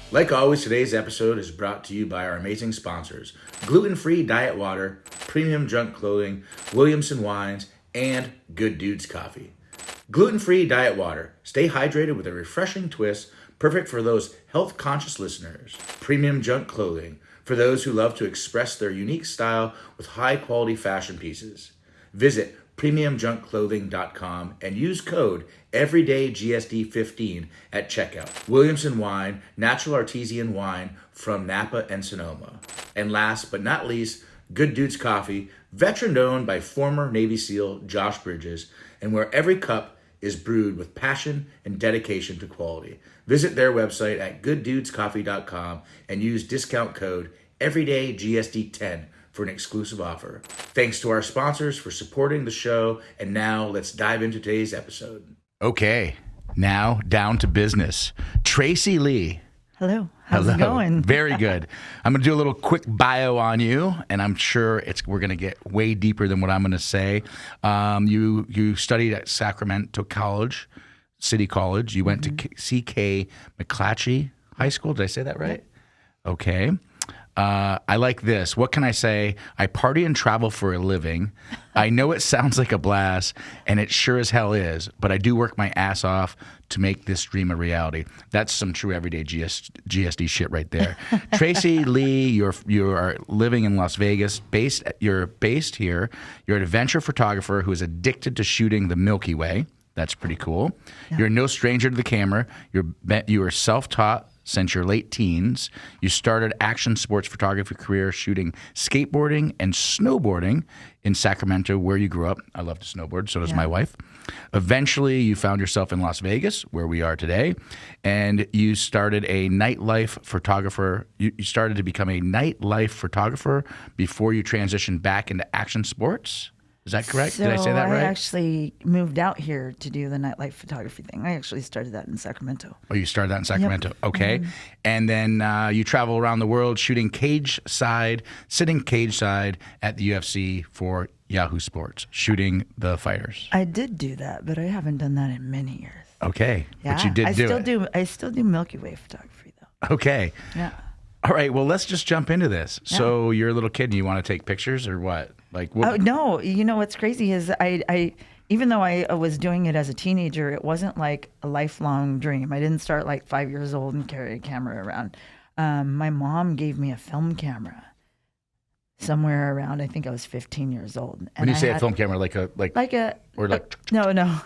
Like always, today's episode is brought to you by our amazing sponsors: gluten-free diet water, premium junk clothing, Williamson wines, and Good Dudes coffee. Gluten-free diet water. Stay hydrated with a refreshing twist, perfect for those health-conscious listeners. Premium junk clothing, for those who love to express their unique style with high-quality fashion pieces. Visit premiumjunkclothing.com and use code EverydayGSD15 at checkout. Williamson Wine, natural artesian wine from Napa and Sonoma. And last but not least, Good Dudes Coffee, veteran-owned by former Navy SEAL Josh Bridges, and where every cup is brewed with passion and dedication to quality. Visit their website at gooddudescoffee.com and use discount code EverydayGSD10 for an exclusive offer. Thanks to our sponsors for supporting the show, and now let's dive into today's episode. Okay, now down to business. Tracy Lee. Hello. How's it going? Very good. I'm going to do a little quick bio on you, and I'm sure we're going to get way deeper than what I'm going to say. You studied at Sacramento College, City College. You went to C.K. McClatchy High School. Did I say that right? Yep. Okay. I like this. What can I say? I party and travel for a living. I know it sounds like a blast, and it sure as hell is, but I do work my ass off to make this dream a reality. That's some true everyday GSD shit right there. Tracy Lee, you are living in Las Vegas. You're based here. You're an adventure photographer who is addicted to shooting the Milky Way. That's pretty cool. Yeah. You're no stranger to the camera. You are self-taught since your late teens. You started action sports photography career shooting skateboarding and snowboarding in Sacramento, where you grew up. I love to snowboard, so does my wife. Eventually, you found yourself in Las Vegas, where we are today, and you started a nightlife photographer. You started to become a nightlife photographer before you transitioned back into action sports. Is that correct? Did I say that right? I actually moved out here to do the nightlife photography thing. I actually started that in Sacramento. Oh, you started that in Sacramento. Yep. Okay. Mm-hmm. And then you travel around the world shooting sitting cage side at the UFC for Yahoo Sports, shooting the fighters. I did do that, but I haven't done that in many years. Okay. Yeah, but you did I still do Milky Way photography, though. Okay. Yeah. All right, well, let's just jump into this. Yeah. So you're a little kid and you want to take pictures or what? Oh, no. You know, what's crazy is I even though I was doing it as a teenager, it wasn't like a lifelong dream. I didn't start like 5 years old and carry a camera around. My mom gave me a film camera somewhere around, I think I was 15 years old. And when you say a film camera, no,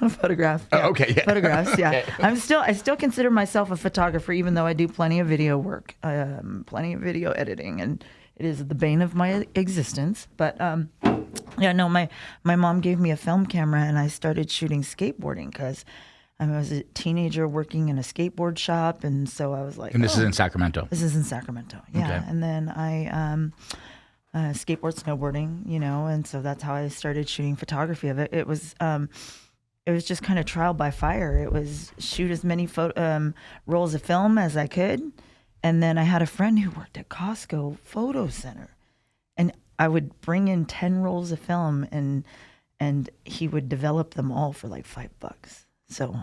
photograph. Yeah. Oh, okay, yeah. Photographs, yeah. Okay. I still consider myself a photographer, even though I do plenty of video work, plenty of video editing, and it is the bane of my existence. But my mom gave me a film camera, and I started shooting skateboarding because I was a teenager working in a skateboard shop, and so I was like, and this is in Sacramento. This is in Sacramento, yeah. Okay. And then I skateboard, snowboarding, and so that's how I started shooting photography of it. It was just kind of trial by fire. It was shoot as many rolls of film as I could, and then I had a friend who worked at Costco Photo Center, and I would bring in 10 rolls of film, and he would develop them all for like $5. So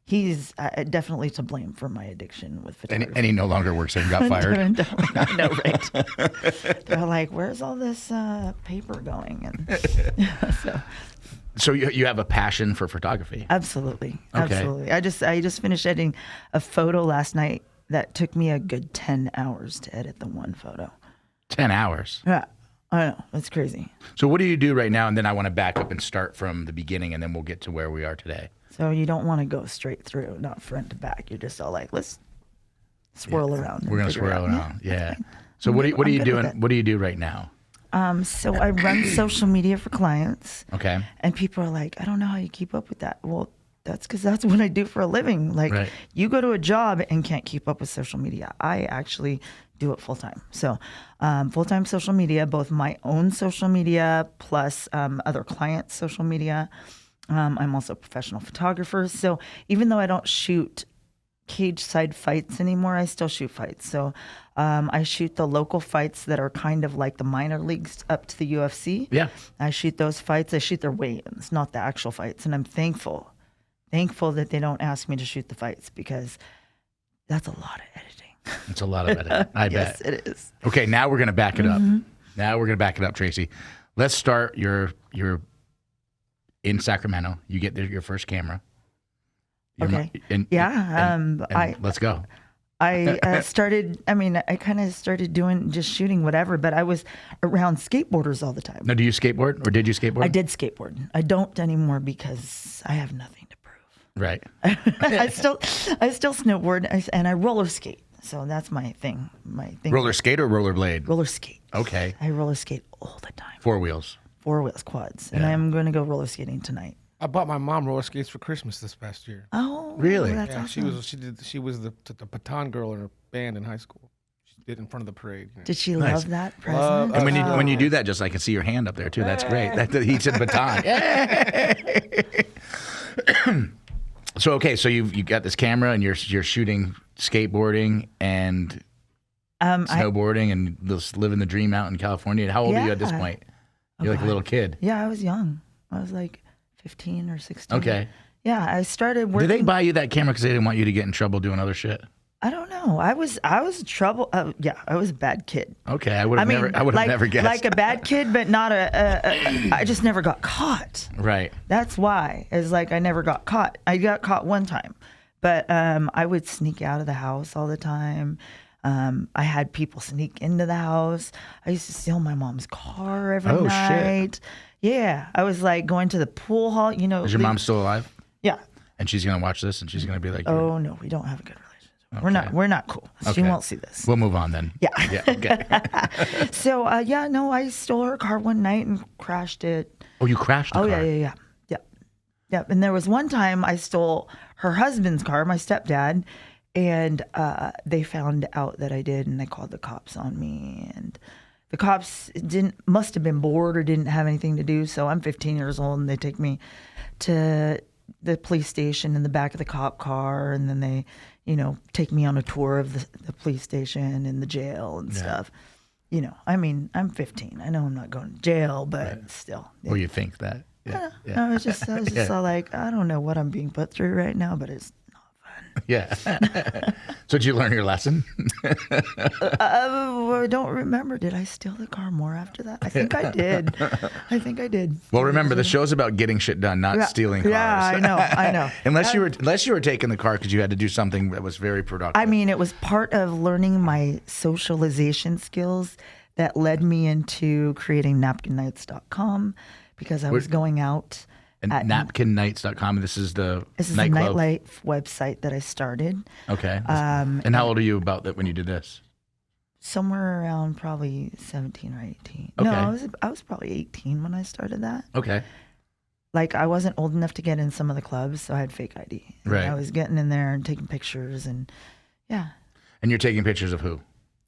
he's definitely to blame for my addiction with photography. And he no longer works there and got fired. I know, right? They're like, where's all this paper going? And So you have a passion for photography? Absolutely. Okay. Absolutely. I just finished editing a photo last night that took me a good 10 hours to edit the one photo. 10 hours? Yeah. I know. It's crazy. So what do you do right now? And then I want to back up and start from the beginning, and then we'll get to where we are today. So you don't want to go straight through, not front to back. You're just all like, let's swirl around. We're going to swirl around. Yeah. So what are you doing? What do you do right now? So I run social media for clients. Okay. And people are like, I don't know how you keep up with that. Well, that's because that's what I do for a living. Like, right. You go to a job and can't keep up with social media. I actually do it full time. So full-time social media, both my own social media plus other clients' social media. I'm also a professional photographer. So even though I don't shoot cage side fights anymore, I still shoot fights. So I shoot the local fights that are kind of like the minor leagues up to the UFC. Yeah. I shoot those fights. I shoot their weigh-ins, not the actual fights. And I'm thankful that they don't ask me to shoot the fights because that's a lot of editing. It's a lot of editing. I Yes, bet. it is. Okay, now we're going to back it up. Now we're going to back it up, Tracy. Let's start you're in Sacramento. You get your first camera. Okay. Let's go. I started, I kind of started doing just shooting whatever, but I was around skateboarders all the time. Now, do you skateboard or did you skateboard? I did skateboard. I don't anymore because I have nothing to prove. Right. I still snowboard and I roller skate. So that's my thing. Roller skate or roller blade? Roller skate. Okay. I roller skate all the time. 4 wheels. 4 wheels, quads. And I'm going to go roller skating tonight. I bought my mom roller skates for Christmas this past year. Oh, really? That's Yeah, awesome. she was the baton girl in her band in high school. She did in front of the parade. Did she Nice. love that present? And when you do that, just I can see your hand up there too. That's great. He said baton. So you got this camera and you're shooting skateboarding and snowboarding and just living the dream out in California. How old are you at this point? You're like a little kid. Yeah, I was young. I was like 15 or 16. Okay. Yeah, I started working. Did they buy you that camera because they didn't want you to get in trouble doing other shit? I don't know. I was trouble. Yeah, I was a bad kid. Okay, I would have never guessed. Like a bad kid, but not I just never got caught. Right. That's why. It's like I never got caught. I got caught one time, but I would sneak out of the house all the time. I had people sneak into the house. I used to steal my mom's car every night. Shit. Yeah, I was like going to the pool hall. You know, is your mom still alive? Yeah. And she's gonna watch this, and she's gonna be like, "Oh no, we don't have a good relationship. Okay. We're not cool. Okay. She won't see this. We'll move on then." Yeah. Yeah. Okay. So I stole her car one night and crashed it. Oh, you crashed the car? Yeah. Yep. And there was one time I stole her husband's car, my stepdad, and they found out that I did, and they called the cops on me. And the cops must have been bored or didn't have anything to do. So I'm 15 years old, and they take me to the police station in the back of the cop car, and then they, take me on a tour of the police station and the jail and stuff. I'm 15. I know I'm not going to jail, but still. Well, you think that. Yeah. I was just all like, I don't know what I'm being put through right now, but it's not fun. Yeah. So did you learn your lesson? I don't remember. Did I steal the car more after that? I think I did. Well, remember, the show's about getting shit done, not stealing cars. Yeah, I know. Unless you were taking the car because you had to do something that was very productive. I mean, it was part of learning my socialization skills that led me into creating napkinnights.com because I was going out. And napkinnights.com, this is the nightlife website that I started. Okay. And how old are you about that when you did this? Somewhere around probably 17 or 18. Okay. No, I was probably 18 when I started that. Okay. Like I wasn't old enough to get in some of the clubs, so I had fake ID. Right. I was getting in there and taking pictures and yeah. And you're taking pictures of who?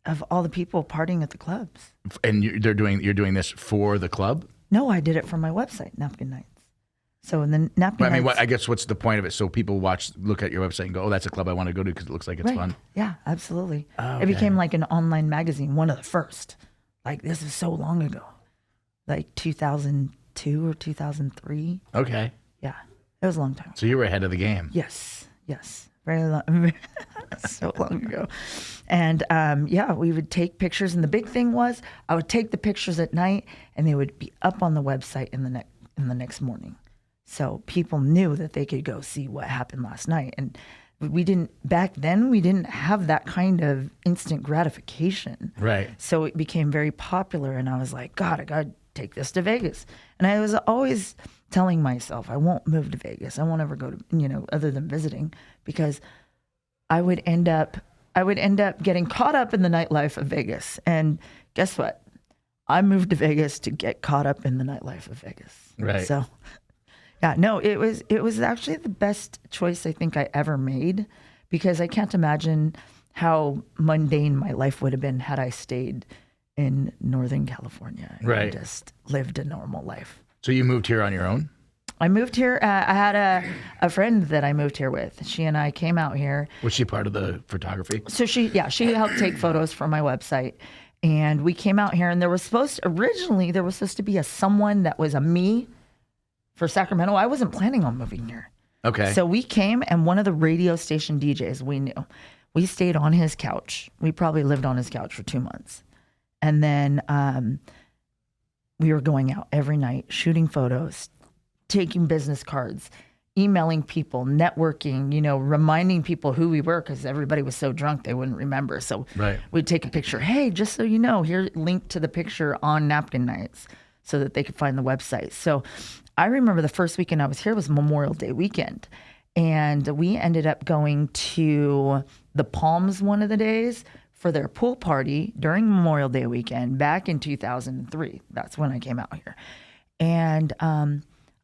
Of all the people partying at the clubs. And you're doing this for the club? No, I did it for my website, Napkin Nights. So in the Napkin Nights. I guess what's the point of it? So people look at your website and go, "Oh, that's a club I want to go to because it looks like it's fun." Yeah, absolutely. Oh, It became like an online magazine, one of the first. Like this is so long ago, like 2002 or 2003. Okay. Yeah, it was a long time. So you were ahead of the game. Yes, very long, so long ago. And we would take pictures, and the big thing was I would take the pictures at night, and they would be up on the website in the next morning. So people knew that they could go see what happened last night. And back then we didn't have that kind of instant gratification. Right. So it became very popular. And I was like, God, I got to take this to Vegas. And I was always telling myself, I won't move to Vegas. I won't ever go to, other than visiting, because I would end up getting caught up in the nightlife of Vegas. And guess what? I moved to Vegas to get caught up in the nightlife of Vegas. Right. So yeah, no, it was actually the best choice I think I ever made, because I can't imagine how mundane my life would have been had I stayed in Northern California and just lived a normal life. So you moved here on your own? I moved here. I had a friend that I moved here with. She and I came out here. Was she part of the photography? So she helped take photos for my website. And we came out here, and there was supposed to be someone that was a me for Sacramento. I wasn't planning on moving here. Okay. So we came, and one of the radio station DJs we knew We stayed on his couch. We probably lived on his couch for 2 months. And then we were going out every night, shooting photos, taking business cards, emailing people, networking, reminding people who we were because everybody was so drunk they wouldn't remember. So we'd take a picture. Hey, just so you know, here, link to the picture on napkin nights so that they could find the website. So I remember the first weekend I was here was Memorial Day weekend. And we ended up going to the Palms one of the days for their pool party during Memorial Day weekend back in 2003. That's when I came out here. And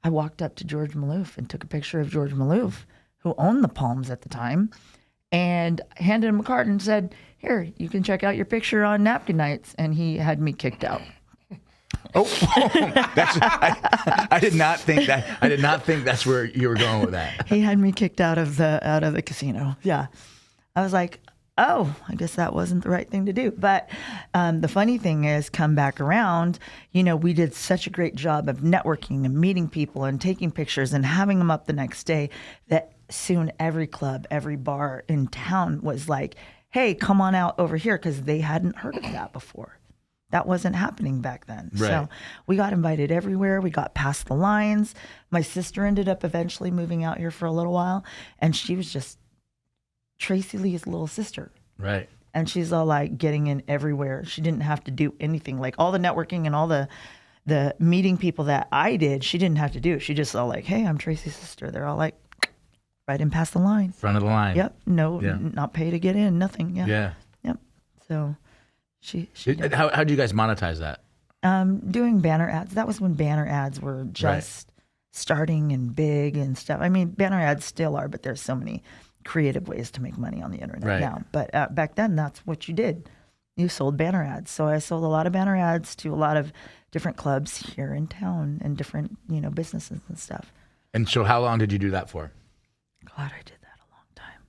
I walked up to George Maloof and took a picture of George Maloof, who owned the Palms at the time, and handed him a card and said, here, you can check out your picture on napkin nights. And he had me kicked out. Oh, I did not think that. I did not think that's where you were going with that. He had me kicked out of the casino. Yeah, I was like, oh, I guess that wasn't the right thing to do. But the funny thing is, come back around, we did such a great job of networking and meeting people and taking pictures and having them up the next day that soon every club, every bar in town was like, hey, come on out over here, because they hadn't heard of that before. That wasn't happening back then. Right. So we got invited everywhere. We got past the lines. My sister ended up eventually moving out here for a little while, and she was just Tracy Lee's little sister. Right. And she's all like getting in everywhere. She didn't have to do anything. Like all the networking and all the meeting people that I did, she didn't have to do. She just all like, hey, I'm Tracy's sister. They're all like right in past the line. Front of the line. Yep. No, not pay to get in. Nothing. Yeah. Yeah. Yep. So she how do you guys monetize that? Doing banner ads. That was when banner ads were just starting and big and stuff. I mean, banner ads still are, but there's so many creative ways to make money on the internet now. But back then, that's what you did. You sold banner ads. So I sold a lot of banner ads to a lot of different clubs here in town and different, businesses and stuff. And so how long did you do that for? God, I did that a long time.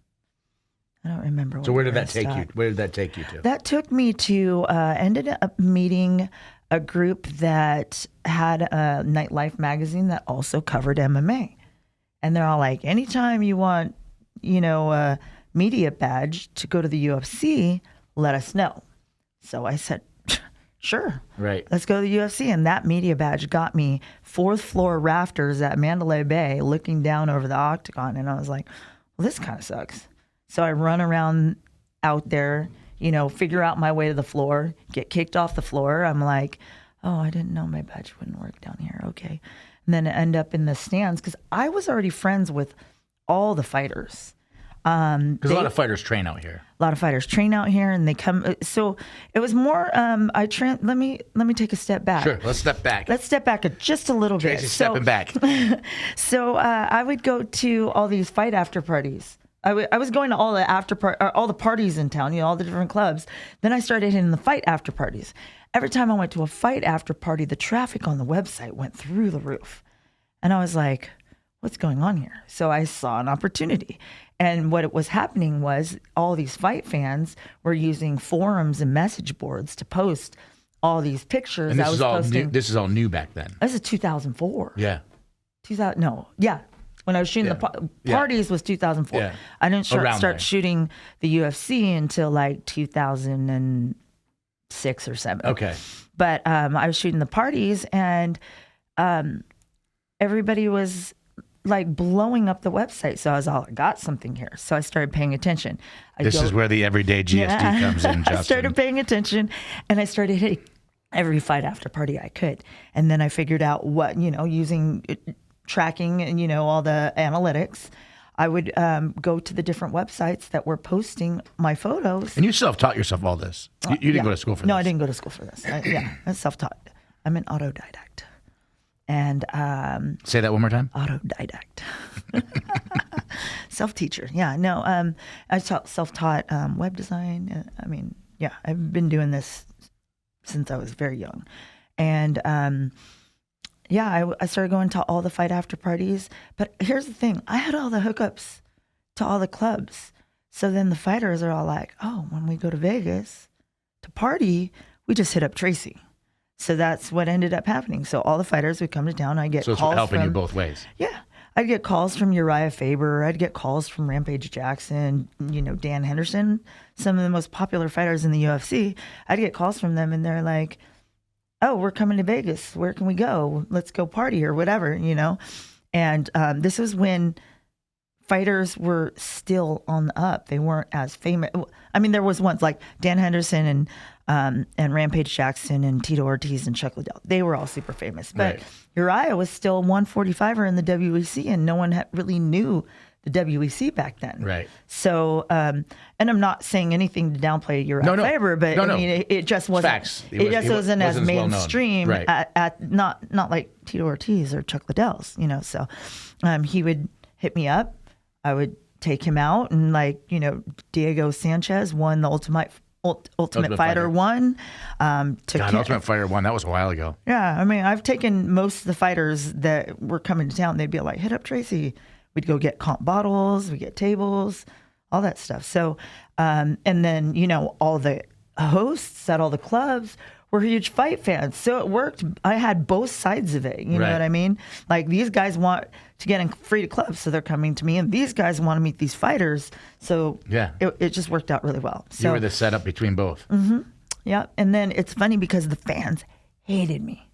I don't remember. So where did that take you? Where did that take you to? That took me to, ended up meeting a group that had a Nightlife magazine that also covered MMA. And they're all like, anytime you want, a media badge to go to the UFC, let us know. So I said, sure. Right. Let's go to the UFC. And that media badge got me 4th floor rafters at Mandalay Bay looking down over the octagon. And I was like, well, this kind of sucks. So I run around out there, figure out my way to the floor, get kicked off the floor. I'm like, oh, I didn't know my badge wouldn't work down here. Okay. And then I end up in the stands because I was already friends with all the fighters. Because a lot of fighters train out here. A lot of fighters train out here, and they come. So it was more. Let me take a step back. Sure, let's step back. Let's step back just a little bit. Tracy's stepping back. So I would go to all these fight after parties. I was going to all the all the parties in town, all the different clubs. Then I started hitting the fight after parties. Every time I went to a fight after party, the traffic on the website went through the roof, and I was like, what's going on here? So I saw an opportunity. And what was happening was all these fight fans were using forums and message boards to post all these pictures. And this is all new. This is all new back then. This is 2004. Yeah. 2000. No. Yeah. When I was shooting the parties was 2004. Yeah. I didn't start shooting the UFC until like 2006 or 7. Okay. But I was shooting the parties, and everybody was like blowing up the website. So I was all, I got something here. So I started paying attention. This is where the everyday GSD comes in, Justin. I started paying attention, and I started hitting every fight after party I could. And then I figured out what, using tracking and, all the analytics, I would go to the different websites that were posting my photos. And you self-taught yourself all this. You didn't go to school for this. No, I didn't go to school for this. I'm self-taught. I'm an autodidact. And say that one more time. Autodidact, self-teacher. Yeah, no. I self-taught web design. I've been doing this since I was very young, and I started going to all the fight after parties. But here's the thing: I had all the hookups to all the clubs. So then the fighters are all like, "Oh, when we go to Vegas to party, we just hit up Tracy." So that's what ended up happening. So all the fighters would come to town. I get calls it's helping from, you both ways. Yeah, I'd get calls from Uriah Faber. I'd get calls from Rampage Jackson, Dan Henderson, some of the most popular fighters in the UFC. I'd get calls from them and they're like, oh, we're coming to Vegas. Where can we go? Let's go party or whatever, And this was when fighters were still on the up. They weren't as famous. I mean, there was ones like Dan Henderson and Rampage Jackson and Tito Ortiz and Chuck Liddell. They were all super famous. But Right. Uriah was still 145er in the WEC, and no one really knew the WEC back then. Right. So, and I'm not saying anything to downplay Uriah Faber, but No. I mean, it just wasn't. Facts. It just wasn't as well known. mainstream Right. at not like Tito Ortiz or Chuck Liddell's, So, he would hit me up. I would take him out, and Diego Sanchez won the Ultimate Fighter 1. Ultimate Fighter 1, that was a while ago. Yeah, I mean, I've taken most of the fighters that were coming to town. They'd be like, hit up Tracy. We'd go get comp bottles, we get tables, all that stuff. So, and then, all the hosts at all the clubs were huge fight fans. So it worked. I had both sides of it. You know Right. what I mean? Like, these guys want to get in free to clubs, so they're coming to me. And these guys want to meet these fighters. So Yeah. it just worked out really well. So, You were the setup between both. yeah. And then it's funny because the fans hated me.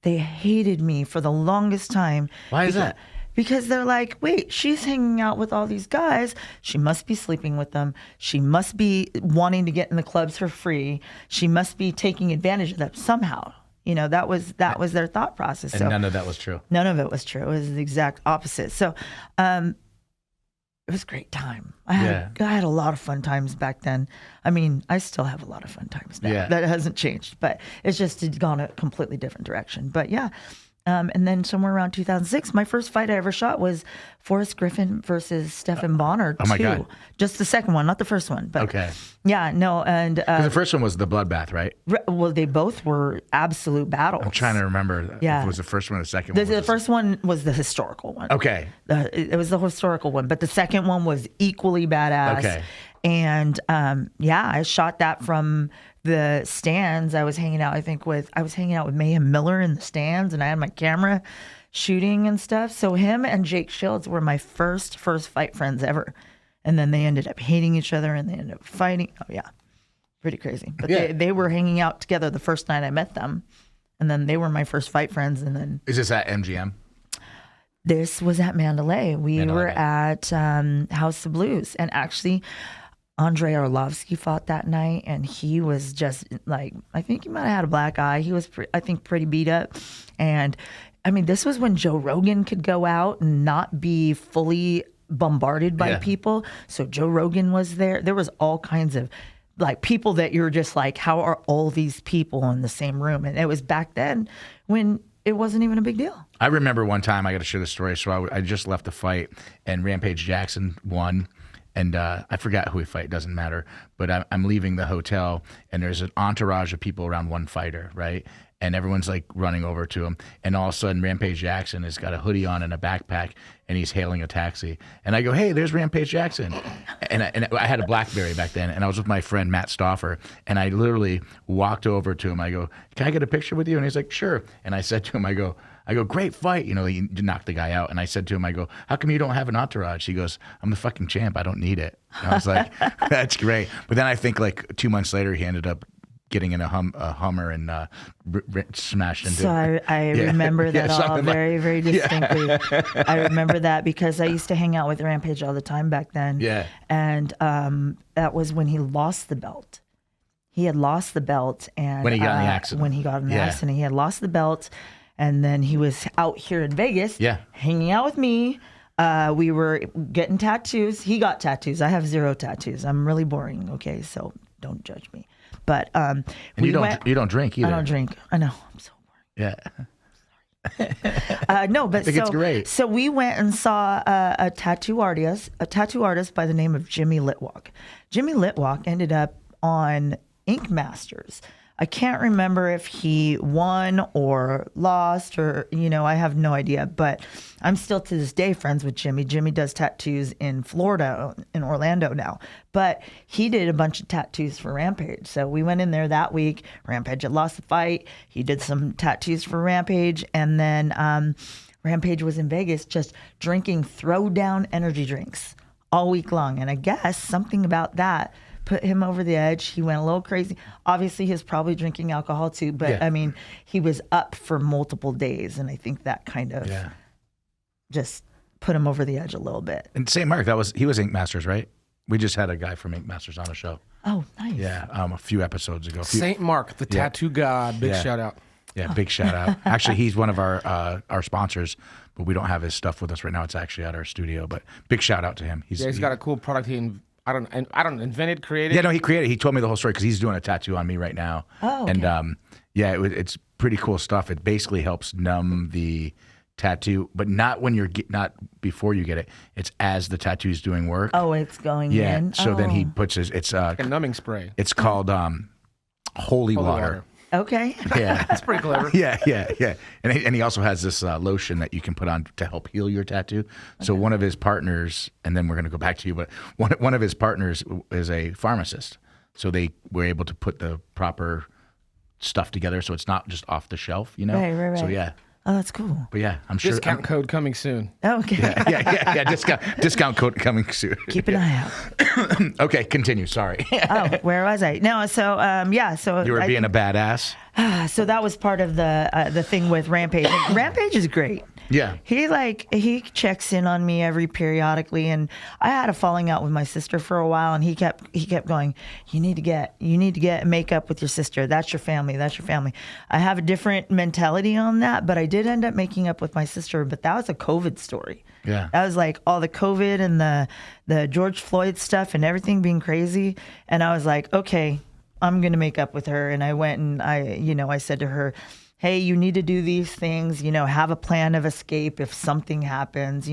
They hated me for the longest time. Why is that? Because they're like, wait, she's hanging out with all these guys. She must be sleeping with them. She must be wanting to get in the clubs for free. She must be taking advantage of them somehow. That was their thought process. And So none of that was true. none of it was true. It was the exact opposite. So it was a great time. I had a lot of fun times back then. I mean, I still have a lot of fun times now. Yeah. That hasn't changed, but it's just gone a completely different direction. But yeah. And then somewhere around 2006, my first fight I ever shot was Forrest Griffin versus Stephan Bonnar 2. Oh my God. Just the second one, not the first one. But Okay. yeah, no. And The first one was the bloodbath, right? well, they both were absolute battles. I'm trying to remember if Yeah. it was the first one or the second one. The first one was the historical one. Okay. It was the historical one, but the second one was equally badass. Okay. And I shot that from the stands. I was hanging out with Mayhem Miller in the stands, and I had my camera shooting and stuff. So him and Jake Shields were my first fight friends ever. And then they ended up hating each other and they ended up fighting. Oh yeah. Pretty crazy. But Yeah. they were hanging out together the first night I met them. And then they were my first fight friends. And then Is this at MGM? this was at Mandalay. We were at House of Blues. And actually, Andrei Arlovsky fought that night, and he was just like, I think he might have had a black eye. He was, pretty beat up. And I mean, this was when Joe Rogan could go out and not be fully bombarded by people. So Joe Rogan was there. There was all kinds of people that you're just like, how are all these people in the same room? And it was back then when it wasn't even a big deal. I remember one time, I got to share this story. So I just left the fight, and Rampage Jackson won. And I forgot who he fight, doesn't matter. But I'm leaving the hotel, and there's an entourage of people around one fighter, right? And everyone's like running over to him. And all of a sudden, Rampage Jackson has got a hoodie on and a backpack, and he's hailing a taxi. And I go, hey, there's Rampage Jackson. And I had a BlackBerry back then, and I was with my friend Matt Stauffer, and I literally walked over to him. I go, can I get a picture with you? And he's like, sure. And I said to him, I go, great fight. He knocked the guy out. And I said to him, I go, how come you don't have an entourage? He goes, I'm the fucking champ. I don't need it. And I was like, that's great. But then I think 2 months later, he ended up getting in a Hummer and smashed into. So I remember that all very, very distinctly. I remember that because I used to hang out with Rampage all the time back then. Yeah. And that was when he lost the belt. He had lost the belt. And When he got in the accident. When he got in the accident, he had lost the belt. And then he was out here in Vegas hanging out with me. We were getting tattoos. He got tattoos. I have 0 tattoos. I'm really boring, okay? So don't judge me. But and you don't drink either. I don't drink. I know. I'm so boring. Yeah. No, but I think it's great. So we went and saw a tattoo artist by the name of Jimmy Litwalk. Jimmy Litwalk ended up on Ink Masters. I can't remember if he won or lost or, I have no idea. But I'm still to this day friends with Jimmy. Jimmy does tattoos in Florida, in Orlando now. But he did a bunch of tattoos for Rampage. So we went in there that week. Rampage had lost the fight. He did some tattoos for Rampage. And then Rampage was in Vegas just drinking throwdown energy drinks all week long. And I guess something about that put him over the edge. He went a little crazy. Obviously, he was probably drinking alcohol too, but I mean, he was up for multiple days. And I think that kind of just put him over the edge a little bit. And St. Mark, he was Ink Masters, right? We just had a guy from Ink Masters on the show. Oh, nice. Yeah, a few episodes ago. St. Mark, the tattoo god. Big shout out. Yeah, big shout out. Actually, he's one of our sponsors, but we don't have his stuff with us right now. It's actually at our studio, but big shout out to him. He's got a cool product. I don't invented, created. Yeah, no, he created. He told me the whole story because he's doing a tattoo on me right now. Oh, okay. And it's pretty cool stuff. It basically helps numb the tattoo, but not when not before you get it. It's as the tattoo's doing work. Oh, it's going in. Yeah. So then he puts it's like a numbing spray. It's called holy water. Okay. Yeah, that's pretty clever. Yeah. And he also has this lotion that you can put on to help heal your tattoo. Okay. So one of his partners, and then we're going to go back to you, but one of his partners is a pharmacist. So they were able to put the proper stuff together, so it's not just off the shelf, you know. Right. So yeah. Oh, that's cool. But yeah, I'm sure. Discount code coming soon. Okay. Yeah. Discount code coming soon. Keep an eye out. Okay, continue. Sorry. Where was I? No, so so you were being a badass. So that was part of the thing with Rampage. Rampage is great. Yeah. He checks in on me every periodically, and I had a falling out with my sister for a while, and he kept going, you need to get makeup with your sister. That's your family. I have a different mentality on that, but I did end up making up with my sister, but that was a COVID story. Yeah. That was like all the COVID and the George Floyd stuff and everything being crazy. And I was like, okay, I'm going to make up with her. And I went and I said to her, hey, you need to do these things, have a plan of escape if something happens,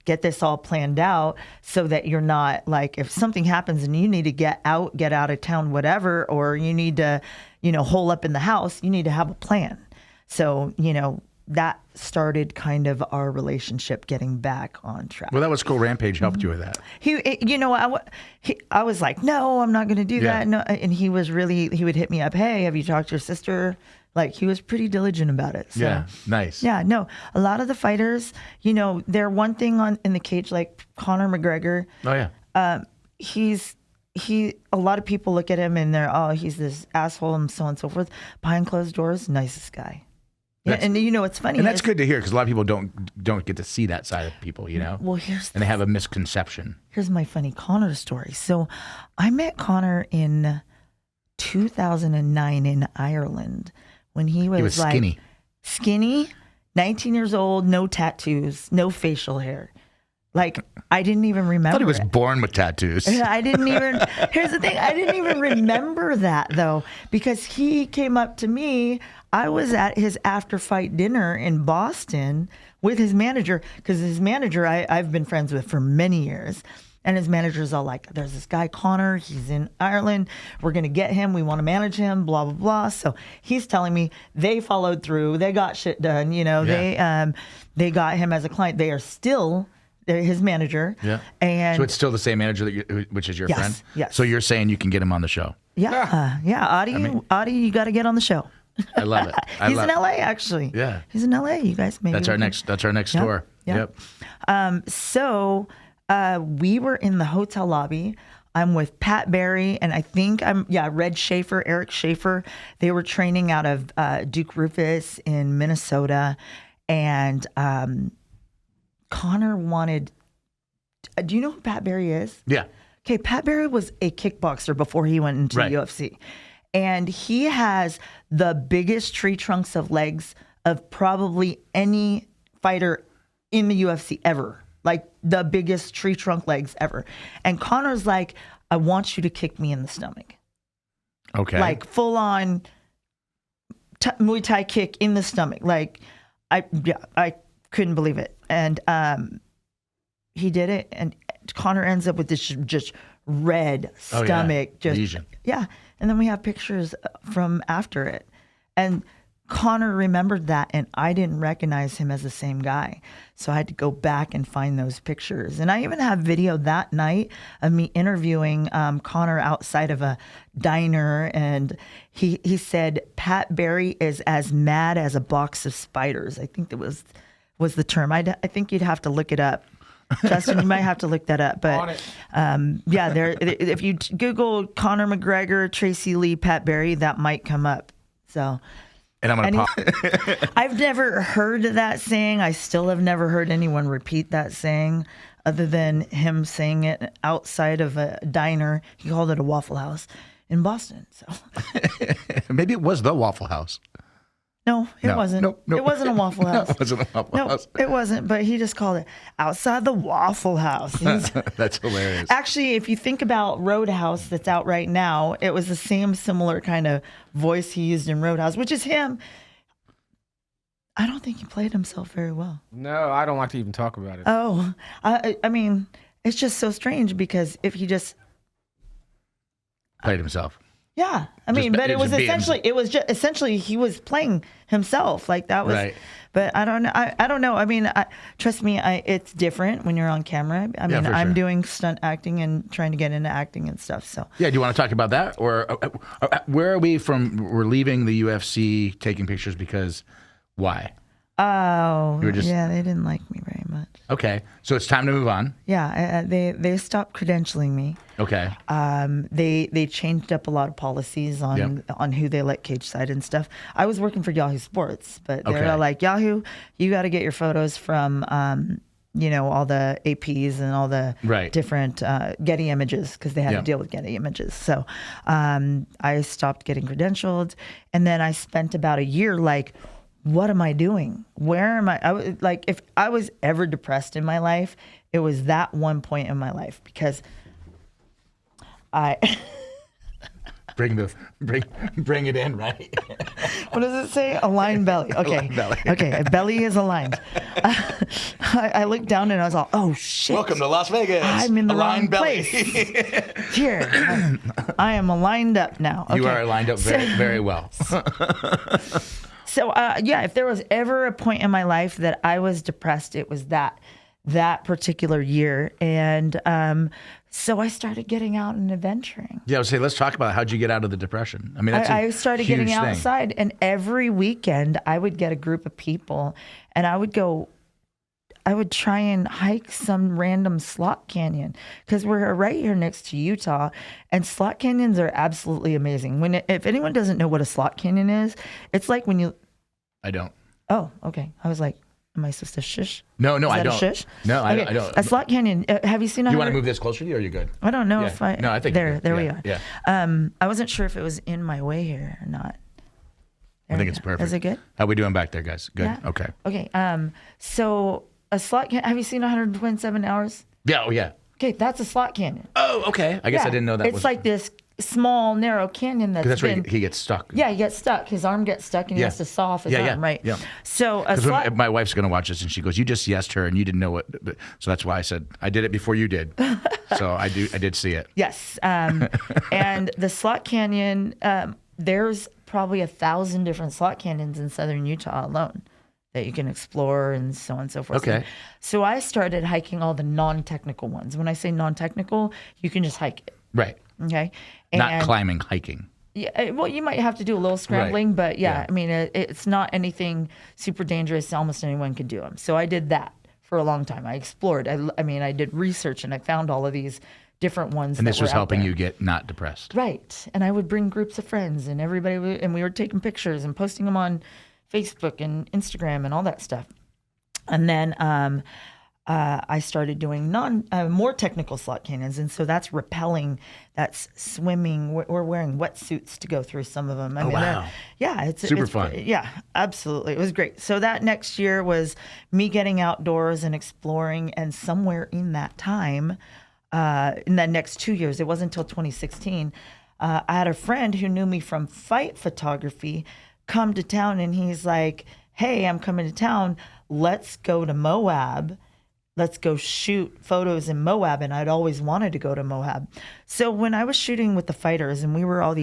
get this all planned out so that you're not like, if something happens and you need to get out of town, whatever, or you need to, hole up in the house, you need to have a plan. So, that started kind of our relationship getting back on track. Well, that was cool. Rampage helped you with that. I was like, no, I'm not going to do that. No, and he would hit me up. Hey, have you talked to your sister? Like, he was pretty diligent about it. So, yeah, nice. Yeah, no, a lot of the fighters, they're one thing in the cage, like Conor McGregor. Oh yeah. A lot of people look at him and they're, he's this asshole and so on and so forth. Behind closed doors, nicest guy. Yeah, and it's funny. And that's good to hear because a lot of people don't get to see that side of people, Well, and they have a misconception. Here's my funny Conor story. So I met Conor in 2009 in Ireland when he was like skinny, 19 years old, no tattoos, no facial hair. Like, I didn't even remember. I thought he was born with tattoos. Here's the thing. I didn't even remember that, though, because he came up to me. I was at his after-fight dinner in Boston with his manager, because his manager I've been friends with for many years. And his manager's all like, there's this guy, Conor. He's in Ireland. We're going to get him. We want to manage him, blah, blah, blah. So he's telling me they followed through. They got shit done. They got him as a client. They are still... They're his manager. Yeah. And so it's still the same manager which is your friend? Yes. So you're saying you can get him on the show? Yeah. Audie, you got to get on the show. I love it. He's in LA, actually. Yeah. He's in LA. You guys maybe. That's our next tour. Yep. So we were in the hotel lobby. I'm with Pat Barry, and I think Eric Schaefer. They were training out of Duke Rufus in Minnesota, and Conor wanted. Do you know who Pat Barry is? Yeah. Okay, Pat Barry was a kickboxer before he went into the UFC. And he has the biggest tree trunks of legs of probably any fighter in the UFC ever. Like, the biggest tree trunk legs ever. And Conor's like, I want you to kick me in the stomach. Okay. Like, full on Muay Thai kick in the stomach. Like, I couldn't believe it. And he did it, and Conor ends up with this just red stomach. Lesion. Yeah. And then we have pictures from after it. And Conor remembered that, and I didn't recognize him as the same guy. So I had to go back and find those pictures. And I even have video that night of me interviewing Conor outside of a diner. And he said, Pat Barry is as mad as a box of spiders. I think that was was the term. I think you'd have to look it up. Justin, you might have to look that up. But yeah, if you Google Conor McGregor, Tracy Lee, Pat Barry, that might come up. So. And I'm going to I've never heard that saying. I still have never heard anyone repeat that saying other than him saying it outside of a diner. He called it a Waffle House in Boston. So maybe it was the Waffle House. No, it wasn't. Nope. It wasn't a Waffle House. No, it wasn't a Waffle House. It wasn't, but he just called it outside the Waffle House. That's hilarious. Actually, if you think about Roadhouse that's out right now, it was the same similar kind of voice he used in Roadhouse, which is him. I don't think he played himself very well. No, I don't like to even talk about it. Oh, I mean, it's just so strange because if he just played himself. Yeah, I mean, but it was essentially he was playing himself, like that was. Right. But I don't know. I don't know. I mean, trust me, it's different when you're on camera. I mean, I'm doing stunt acting and trying to get into acting and stuff. So yeah, do you want to talk about that, or where are we from? We're leaving the UFC, taking pictures because why? Oh, yeah, they didn't like me very much. Okay, so it's time to move on. Yeah, they stopped credentialing me. Okay. They changed up a lot of policies on who they let cage side and stuff. I was working for Yahoo Sports, but they're like, Yahoo, you got to get your photos from all the APs and all the different Getty images because they had to deal with Getty images. So I stopped getting credentialed, and then I spent about a year like, what am I doing? Where am I? Like, if I was ever depressed in my life, it was that one point in my life because I bring it in, right? What does it say? Aligned belly. Okay. Aligned belly. Okay. Belly is aligned. I looked down and I was all, oh shit. Welcome to Las Vegas. I'm in the aligned wrong belly. place. Here. I am aligned up now. Okay. You are aligned up very well. So, if there was ever a point in my life that I was depressed, it was that particular year. And so I started getting out and adventuring. Yeah, I would say, let's talk about how'd you get out of the depression? I mean, I started getting outside, and every weekend I would get a group of people, and I would try and hike some random slot canyon because we're right here next to Utah, and slot canyons are absolutely amazing. If anyone doesn't know what a slot canyon is, it's like when you... I don't. Oh, okay. I was like, am I supposed to shush? No, is I that don't. A shush? No, okay. I don't. A slot canyon. Have you seen? Do you want to move this closer to you, or are you good? I don't know if I. No, I think there we are. Yeah. I wasn't sure if it was in my way here or not. I think it's perfect. Is it good? How we doing back there, guys? Good. Yeah. Okay. Okay. So a slot canyon. Have you seen 127 Hours? Yeah. Oh, yeah. Okay, that's a slot canyon. Oh, okay. I guess I didn't know that. It's like this small, narrow canyon that's where he gets stuck. Yeah, he gets stuck. His arm gets stuck, and he has to saw off his arm, right? Yeah. So my wife's going to watch this, and she goes, "You just yesed her, and you didn't know it." So that's why I said I did it before you did. So I did see it. Yes, and the slot canyon. There's probably 1,000 different slot canyons in southern Utah alone that you can explore, and so on and so forth. Okay. So I started hiking all the non-technical ones. When I say non-technical, you can just hike it. Right. Okay. Not climbing, hiking. Yeah. Well, you might have to do a little scrambling, but I mean, it's not anything super dangerous. Almost anyone could do them. So I did that for a long time. I explored. I did research, and I found all of these different ones. And this was helping you get not depressed. Right. And I would bring groups of friends, and and we were taking pictures and posting them on Facebook and Instagram and all that stuff. And then I started doing more technical slot canyons, and so that's rappelling, that's swimming. We're wearing wetsuits to go through some of them. I mean, wow! It's super fun. Yeah, absolutely, it was great. So that next year was me getting outdoors and exploring, and somewhere in that time, in the next 2 years, it wasn't until 2016, I had a friend who knew me from fight photography come to town, and he's like, "Hey, I'm coming to town. Let's go to Moab. Let's go shoot photos in Moab." And I'd always wanted to go to Moab. So when I was shooting with the fighters, and we were all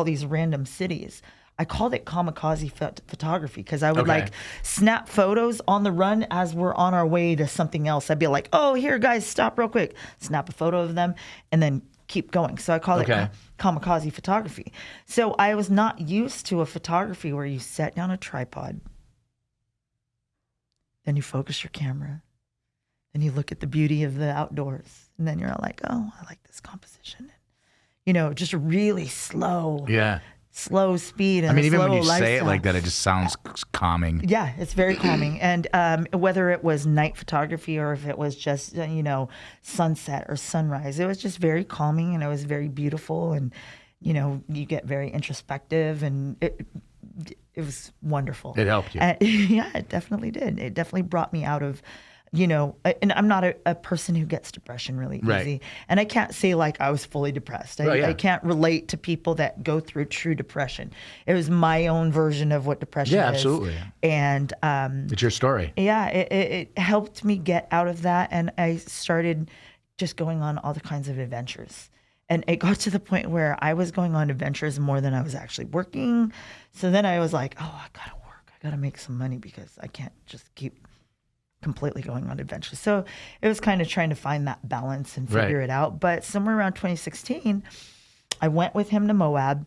these random cities, I called it kamikaze photography because I would snap photos on the run as we're on our way to something else. I'd be like, "Oh, here, guys, stop real quick." Snap a photo of them, and then keep going. So I call it kamikaze photography. So I was not used to a photography where you set down a tripod. then you focus your camera, then you look at the beauty of the outdoors, and then you're like, oh, I like this composition. You know, just really slow speed. And even when you lifestyle. say it like that, it just sounds calming. Yeah, it's very calming. And whether it was night photography or if it was just, sunset or sunrise, it was just very calming, and it was very beautiful. And, you get very introspective, and it was wonderful. It helped you. Yeah, it definitely did. It definitely brought me out of, and I'm not a person who gets depression really easy. And I can't say like I was fully depressed. I can't relate to people that go through true depression. It was my own version of what depression is. Yeah, absolutely. And it's your story. Yeah, it helped me get out of that. And I started just going on all the kinds of adventures. And it got to the point where I was going on adventures more than I was actually working. So then I was like, oh, I gotta work. I gotta make some money because I can't just keep completely going on adventures. So it was kind of trying to find that balance and figure it out. But somewhere around 2016, I went with him to Moab.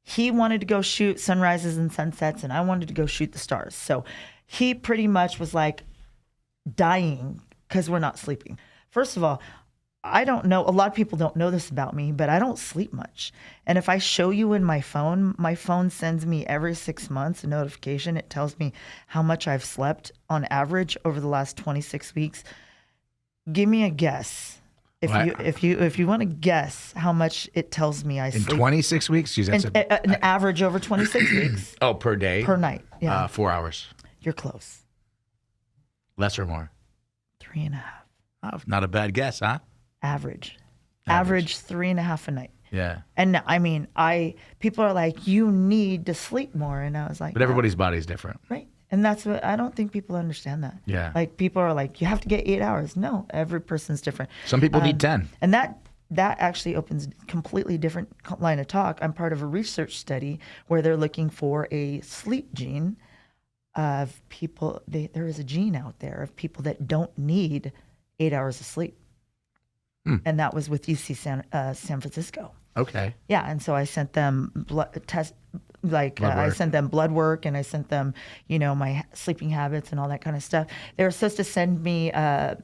He wanted to go shoot sunrises and sunsets, and I wanted to go shoot the stars. So he pretty much was like dying because we're not sleeping. First of all, I don't know, a lot of people don't know this about me, but I don't sleep much. And if I show you in my phone sends me every 6 months a notification. It tells me how much I've slept on average over the last 26 weeks. Give me a guess. If you want to guess how much it tells me I sleep. In 26 weeks? Geez, that's an average over 26 weeks. Oh, per day? Per night, yeah. 4 hours. You're close. Less or more? 3.5. Oh, not a bad guess, huh? Average 3.5 a night. Yeah. And I mean, people are like, you need to sleep more. And I was like, but everybody's body's different. Right. And that's what, I don't think people understand that. Yeah. Like people are like, you have to get 8 hours. No, every person's different. Some people need 10. And that actually opens a completely different line of talk. I'm part of a research study where they're looking for a sleep gene of people. There is a gene out there of people that don't need 8 hours of sleep. And that was with UC San Francisco. Okay. Yeah, and so I sent them I sent them blood work, and I sent them, my sleeping habits and all that kind of stuff. They were supposed to send me a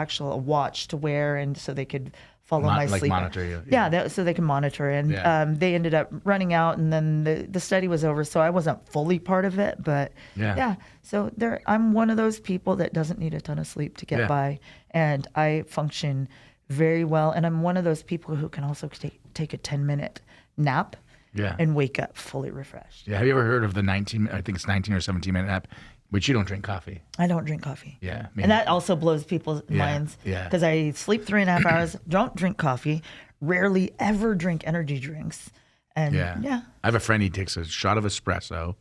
watch to wear, and so they could follow my sleep. Monitor you. Yeah, so they can monitor. And they ended up running out, and then the study was over, so I wasn't fully part of it. But yeah so I'm one of those people that doesn't need a ton of sleep to get by, and I function very well. And I'm one of those people who can also take a 10-minute nap and wake up fully refreshed. Yeah. Have you ever heard of the 19 or 17-minute nap? But you don't drink coffee. I don't drink coffee. Yeah. And that also blows people's minds. Yeah. Because I sleep 3.5 hours, don't drink coffee, rarely ever drink energy drinks. And I have a friend, he takes a shot of espresso,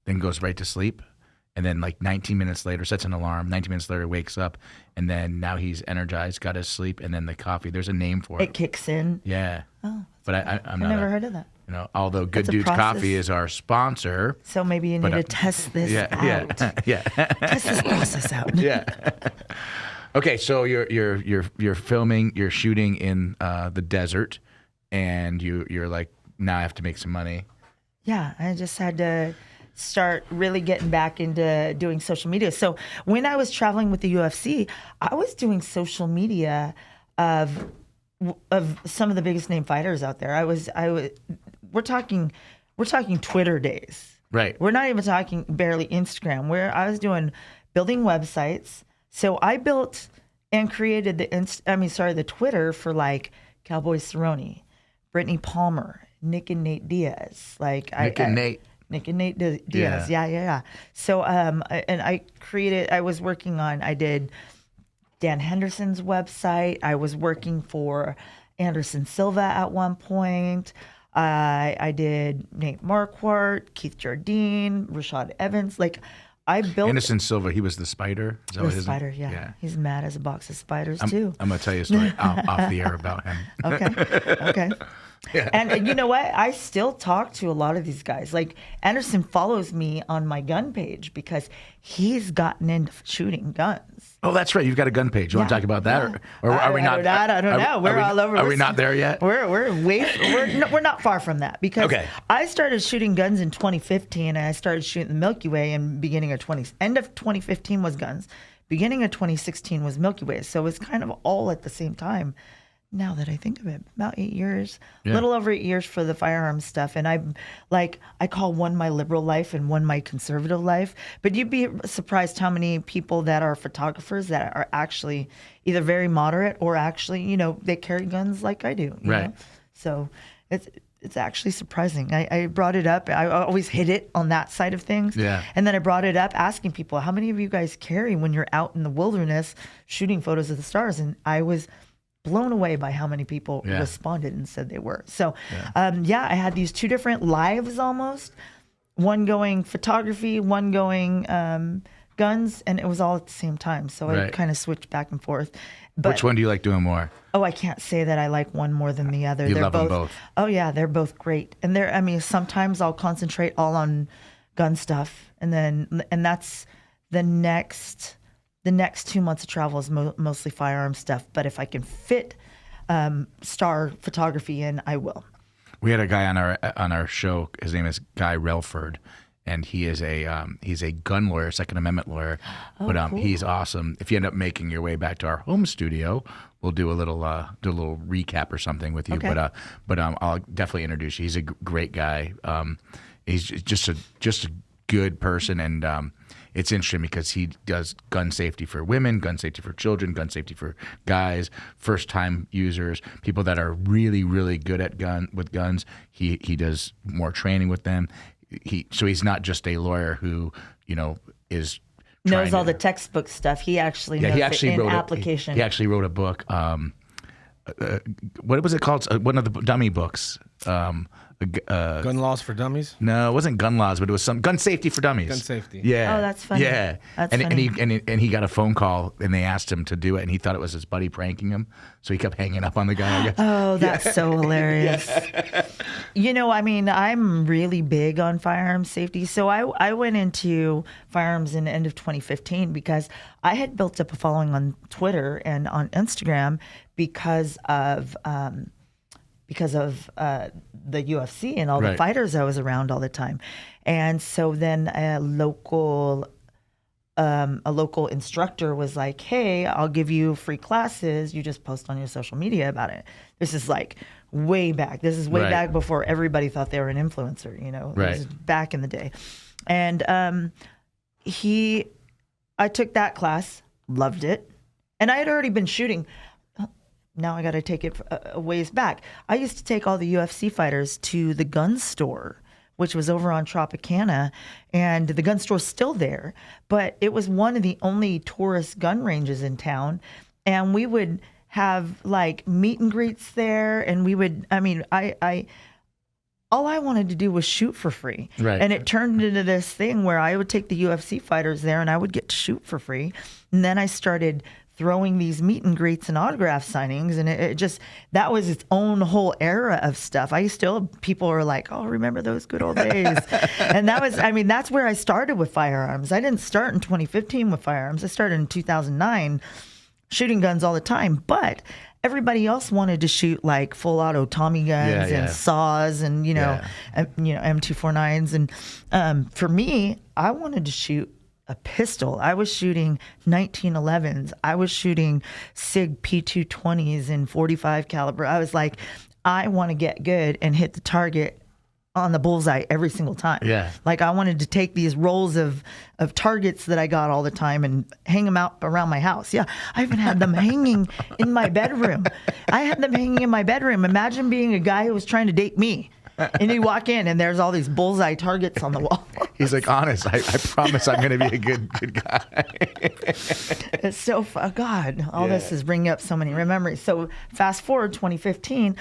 then goes right to sleep. And then like 19 minutes later, sets an alarm. 19 minutes later, wakes up. And then now he's energized, got his sleep. And then the coffee, there's a name for it. It kicks in. Yeah. Oh. But I've never heard of that. Although Good Dudes Coffee is our sponsor. So maybe you need to test this out. Yeah. Test this process out. Yeah. Okay, so you're filming, you're shooting in the desert, and you're like, now I have to make some money. Yeah, I just had to start really getting back into doing social media. So when I was traveling with the UFC, I was doing social media of some of the biggest name fighters out there. We're talking Twitter days. Right. We're not even talking barely Instagram, where I was building websites. So I built and created the Twitter for like Cowboy Cerrone, Brittany Palmer, Nick and Nate Diaz. Nick and Nate Diaz. Yeah. So and I did Dan Henderson's website. I was working for Anderson Silva at one point. I did Nate Marquardt, Keith Jardine, Rashad Evans. I built Anderson Silva. He was the spider. Is that the spider. Yeah. He's mad as a box of spiders too. I'm gonna tell you a story off the air about him. Okay. Yeah. And you know what? I still talk to a lot of these guys. Like Anderson follows me on my gun page because he's gotten into shooting guns. Oh, that's right. You've got a gun page. You want to talk about that, or are we not? I don't know. We're all over. Are we not there yet? We're not far from that because Okay. I started shooting guns in 2015, and I started shooting the Milky Way in end of 2015 was guns, beginning of 2016 was Milky Way. So it's kind of all at the same time. Now that I think of it, about 8 years, a little over 8 years for the firearms stuff. And I call one my liberal life and one my conservative life. But you'd be surprised how many people that are photographers that are actually either very moderate or actually, they carry guns like I do. You know? So it's actually surprising. I brought it up. I always hit it on that side of things. Yeah. And then I brought it up asking people, how many of you guys carry when you're out in the wilderness shooting photos of the stars? And I was blown away by how many people responded and said they were. So, I had these two different lives almost, one going photography, one going guns, and it was all at the same time. So I kind of switched back and forth. But, which one do you like doing more? Oh, I can't say that I like one more than the other. You love them both. Oh yeah, they're both great. And sometimes I'll concentrate all on gun stuff, and that's the next 2 months of travel is mostly firearm stuff. But if I can fit star photography in, I will. We had a guy on our show. His name is Guy Relford, and he is he's a gun lawyer, Second Amendment lawyer. But cool. He's awesome. If you end up making your way back to our home studio, we'll do a little recap or something with you. Okay. But I'll definitely introduce you. He's a great guy. He's just a good person, and it's interesting because he does gun safety for women, gun safety for children, gun safety for guys, first-time users, people that are really, really good at guns. He does more training with them. So he's not just a lawyer who is knows all the textbook stuff. He actually knows application. He actually wrote a book. What was it called? One of the dummy books. Gun laws for dummies? No, it wasn't gun laws, but it was some gun safety for dummies. Gun safety. Yeah. Oh, that's funny. Yeah. That's funny. funny. And he got a phone call and they asked him to do it, and he thought it was his buddy pranking him, so he kept hanging up on the guy. I guess. Oh, that's so hilarious. I'm really big on firearms safety. So I went into firearms in the end of 2015 because I had built up a following on Twitter and on Instagram because of the UFC and all the fighters I was around all the time. And so then a local instructor was like, hey, I'll give you free classes. You just post on your social media about it. This is like way back. This is way back before everybody thought they were an influencer, It was back in the day. And I took that class, loved it. And I had already been shooting. Now I got to take it a ways back. I used to take all the UFC fighters to the gun store, which was over on Tropicana, and the gun store's still there, but it was one of the only tourist gun ranges in town. And we would have like meet and greets there, and we would, all I wanted to do was shoot for free. Right. And it turned into this thing where I would take the UFC fighters there and I would get to shoot for free. And then I started throwing these meet and greets and autograph signings, and that was its own whole era of stuff. People are like, oh, remember those good old days. And that's where I started with firearms. I didn't start in 2015 with firearms. I started in 2009 shooting guns all the time, but everybody else wanted to shoot like full auto Tommy guns and saws and M249s, and for me, I wanted to shoot a pistol. I was shooting 1911s. I was shooting SIG P220s in 45 caliber. I was like, I want to get good and hit the target on the bullseye every single time. Yeah. Like I wanted to take these rolls of targets that I got all the time and hang them out around my house. Yeah. I even had them hanging in my bedroom. Imagine being a guy who was trying to date me. And you walk in and there's all these bullseye targets on the wall. He's like, honest, I promise I'm going to be a good guy. It's so fun. God, all this is bringing up so many memories. So fast forward 2015,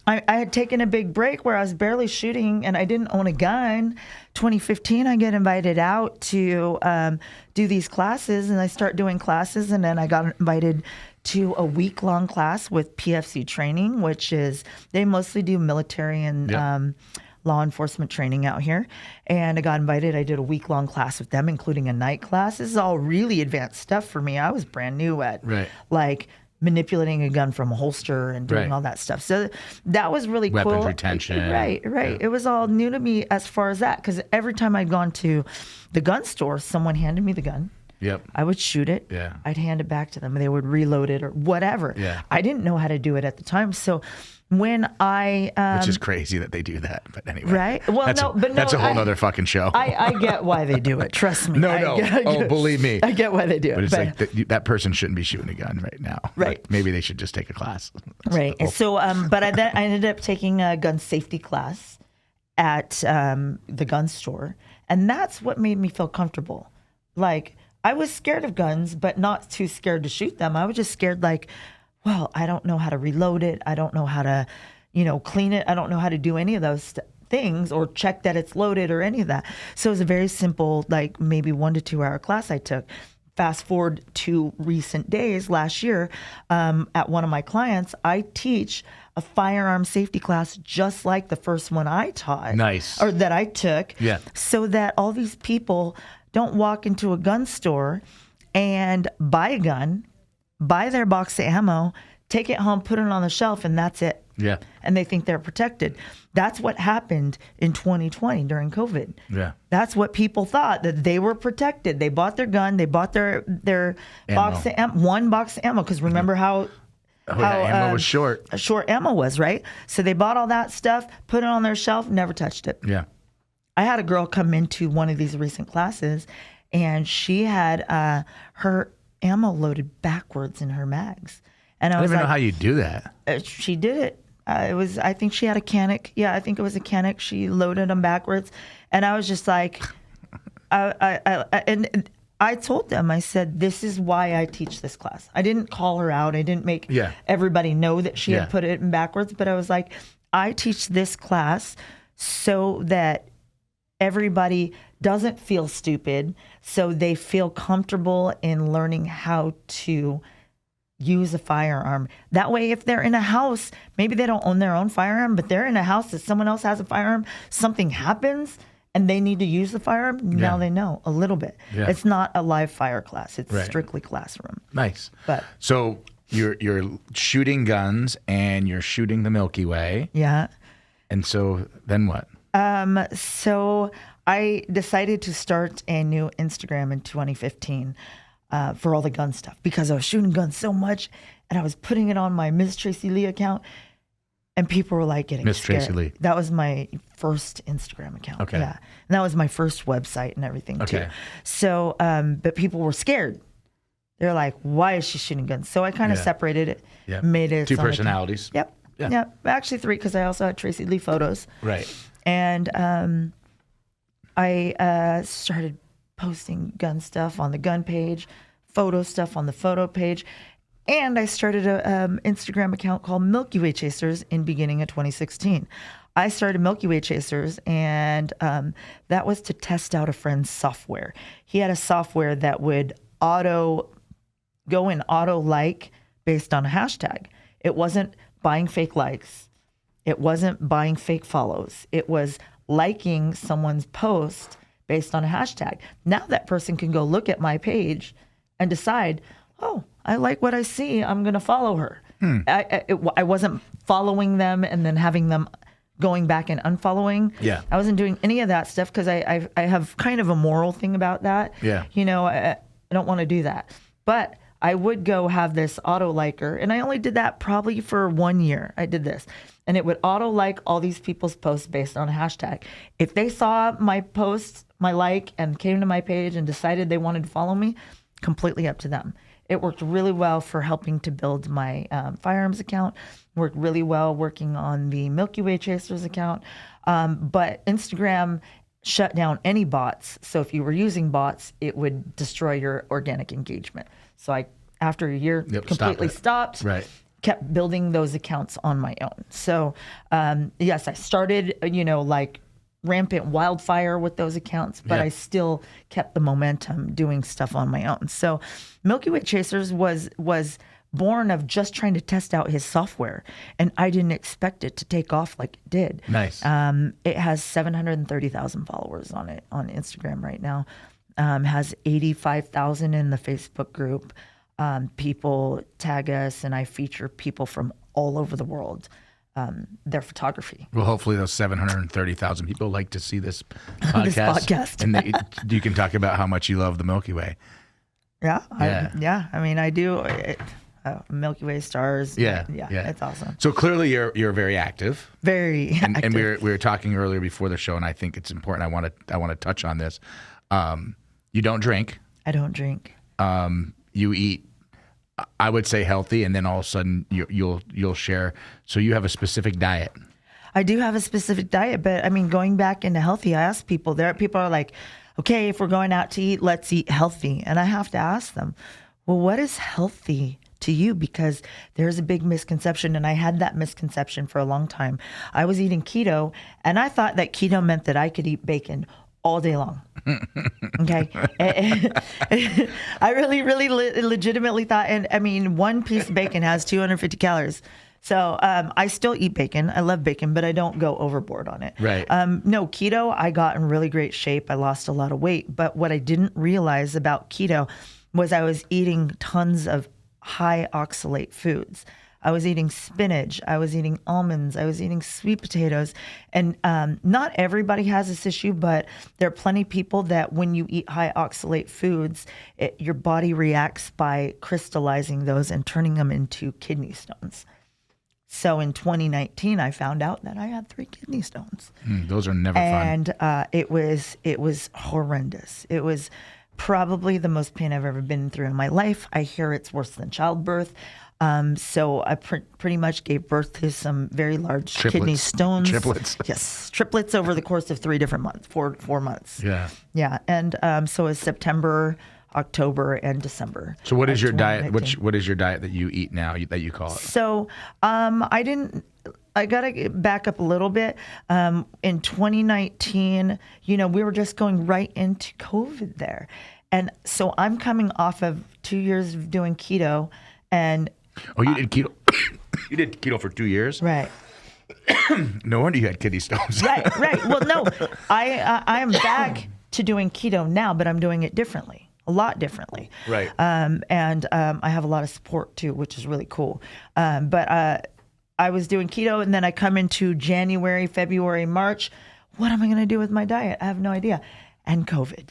I had taken a big break where I was barely shooting and I didn't own a gun. 2015, I get invited out to do these classes, and I start doing classes, and then I got invited to a week-long class with PFC training, which is, they mostly do military and law enforcement training out here. And I got invited. I did a week-long class with them, including a night class. This is all really advanced stuff for me. I was brand new at like manipulating a gun from a holster and doing all that stuff. So that was really cool. Weapons retention. Right. Yeah. It was all new to me as far as that, because every time I'd gone to the gun store, someone handed me the gun. Yep. I would shoot it. Yeah. I'd hand it back to them. They would reload it or whatever. Yeah. I didn't know how to do it at the time. So when I... which is crazy that they do that. But anyway. Right? Well, that's a whole nother fucking show. I get why they do it. Trust me. Believe me. I get why they do it. But it's like that person shouldn't be shooting a gun right now. Right. Like, maybe they should just take a class. Right. So, but I ended up taking a gun safety class at the gun store. And that's what made me feel comfortable. Like, I was scared of guns, but not too scared to shoot them. I was just scared, like, well, I don't know how to reload it. I don't know how to, clean it. I don't know how to do any of those things or check that it's loaded or any of that. So it was a very simple, like maybe 1 to 2 hour class I took. Fast forward to recent days, last year, at one of my clients, I teach a firearm safety class just like the first one I taught. Nice. Or that I took. Yeah. So that all these people don't walk into a gun store and buy a gun, buy their box of ammo, take it home, put it on the shelf, and that's it. Yeah. And they think they're protected. That's what happened in 2020 during COVID. Yeah. That's what people thought, that they were protected. They bought their gun, they bought their box of one box of ammo, because remember how ammo was short. Short ammo was, right? So they bought all that stuff, put it on their shelf, never touched it. Yeah. I had a girl come into one of these recent classes, and she had her ammo loaded backwards in her mags. And I don't was even like, know how you do that. She did it. I think she had a Canic. Yeah, I think it was a Canic. She loaded them backwards. And I was just like, and I told them, I said, this is why I teach this class. I didn't call her out. I didn't make everybody know that she had put it in backwards. But I was like, I teach this class so that everybody doesn't feel stupid, so they feel comfortable in learning how to use a firearm. That way, if they're in a house, maybe they don't own their own firearm, but they're in a house that someone else has a firearm, something happens, and they need to use the firearm, now they know a little bit. Yeah. It's not a live fire class. It's strictly classroom. Nice. But so you're shooting guns and you're shooting the Milky Way. Yeah. And so then what? So I decided to start a new Instagram in 2015 for all the gun stuff, because I was shooting guns so much and I was putting it on my Miss Tracy Lee account, and people were like getting Miss scared. Tracy Lee. That was my first Instagram account. Okay. Yeah. And that was my first website and everything too. So, but people were scared. They're like, why is she shooting guns? So I kind of separated it, made it 2 personalities. Yep. Yeah. Actually 3, because I also had Tracy Lee photos. Right. And I started posting gun stuff on the gun page, photo stuff on the photo page. And I started an Instagram account called Milky Way Chasers in beginning of 2016. I started Milky Way Chasers, and that was to test out a friend's software. He had a software that would auto like based on a hashtag. It wasn't buying fake likes. It wasn't buying fake follows. It was liking someone's post based on a hashtag. Now that person can go look at my page and decide, oh, I like what I see, I'm going to follow her. I wasn't following them and then having them going back and unfollowing. Yeah. I wasn't doing any of that stuff, because I have kind of a moral thing about that. Yeah. I don't want to do that. But I would go have this auto liker, and I only did that probably for 1 year. I did this, and it would auto like all these people's posts based on a hashtag. If they saw my post, my like, and came to my page and decided they wanted to follow me, completely up to them. It worked really well for helping to build my firearms account. Worked really well working on the Milky Way Chasers account. But Instagram shut down any bots. So if you were using bots, it would destroy your organic engagement. So I, after a year, completely stopped. Right. Kept building those accounts on my own. So yes, I started, like rampant wildfire with those accounts, but I still kept the momentum doing stuff on my own. So Milky Way Chasers was born of just trying to test out his software, and I didn't expect it to take off like it did. Nice. It has 730,000 followers on it on Instagram right now. Has 85,000 in the Facebook group. People tag us, and I feature people from all over the world. Their photography. Well, hopefully those 730,000 people like to see this podcast. This podcast. And you can talk about how much you love the Milky Way. Yeah. I mean, I do. Milky Way stars. Yeah. It's awesome. So clearly you're very active. Very active. And we were talking earlier before the show, and I think it's important. I want to touch on this. You don't drink. I don't drink. You eat, I would say, healthy, and then all of a sudden you'll share. So you have a specific diet. I do have a specific diet, but I mean, going back into healthy, I ask people. People are like, okay, if we're going out to eat, let's eat healthy, and I have to ask them, well, what is healthy to you? Because there's a big misconception, and I had that misconception for a long time. I was eating keto, and I thought that keto meant that I could eat bacon all day long. Okay. I really legitimately thought, and I mean, one piece of bacon has 250 calories. So I still eat bacon. I love bacon, but I don't go overboard on it. Right. No, keto, I got in really great shape. I lost a lot of weight. But what I didn't realize about keto was I was eating tons of high oxalate foods. I was eating spinach. I was eating almonds. I was eating sweet potatoes. And not everybody has this issue, but there are plenty of people that when you eat high oxalate foods, your body reacts by crystallizing those and turning them into kidney stones. So in 2019, I found out that I had 3 kidney stones. Those are never fun. And it was horrendous. It was probably the most pain I've ever been through in my life. I hear it's worse than childbirth. So I pretty much gave birth to some very large kidney stones. Triplets. Yes, triplets over the course of 3 different months, four months. Yeah. Yeah, and so it's September, October, and December. So what is your diet? What is your diet that you eat now that you call it? So I got to back up a little bit. In 2019, we were just going right into COVID there. And so I'm coming off of 2 years of doing keto. And oh, you did keto? You did keto for 2 years? Right. No wonder you had kidney stones. Right. Well, no, I am back to doing keto now, but I'm doing it differently. A lot differently. Right. And I have a lot of support too, which is really cool. But I was doing keto, and then I come into January, February, March. What am I going to do with my diet? I have no idea. And COVID.